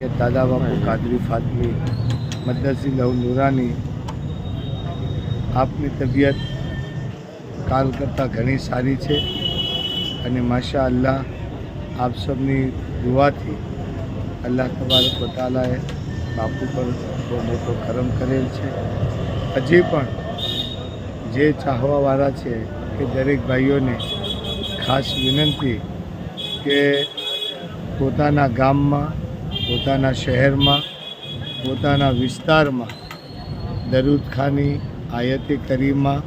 કે દાદા બાપુ કાદરી ફાતમી મદરસી લવ નૂરાની આપની તબિયત કાલ કરતાં ઘણી સારી છે અને માશા અલ્લાહ આપ સબની દુઆથી અલ્લાહ તબારક વ તઆલાએ બાપુ પર બહુ મોટો કરમ કરેલ છે। હજી પણ જે ચાહવાવાળા છે કે દરેક ભાઈઓને ખાસ વિનંતી કે પોતાના ગામમાં, પોતાના શહેરમાં, પોતાના વિસ્તારમાં દરૂદખાની, આયતે કરીમા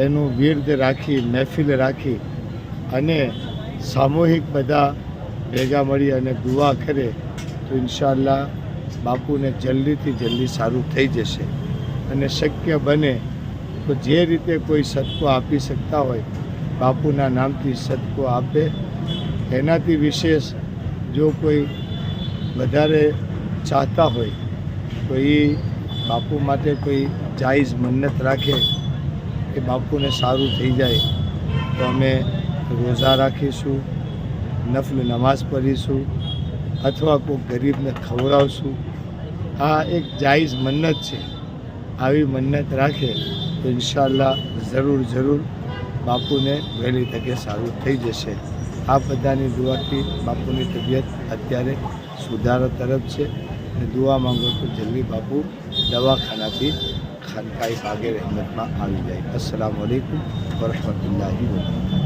એનું વિર્દ રાખી, મહેફિલ રાખી અને સામૂહિક બધા ભેગા મળી અને દુઆ કરે તો ઇન્શાઅલ્લાહ બાપુને જલ્દીથી જલ્દી સારું થઈ જશે। અને શક્ય બને તો જે રીતે કોઈ સદકો આપી શકતા હોય બાપુના નામથી સદકો આપે। એનાથી વિશેષ જો કોઈ વધારે ચાહતા હોય તો એ બાપુ માટે કોઈ જાયઝ મન્નત રાખે કે બાપુને સારું થઈ જાય તો અમે રોઝા રાખીશું, નફલ નમાઝ પઢીશું અથવા કોઈ ગરીબને ખવડાવશું। આ એક જાયઝ મન્નત છે। આવી મન્નત રાખે તો ઇન્શાઅલ્લાહ જરૂર બાપુને વહેલી તકે સારું થઈ જશે। આ બધાની દુઆથી બાપુની તબિયત અત્યારે સુધારા તરફ છે અને દુઆ માંગો તો જલ્દી બાપુ દવાખાનાથી ખાનકાઈ બાગે રહેમતમાં આવી જાય। અસ્સલામુ અલૈકુમ વરહમતુલ્લાહિ વબરકાતુહુ।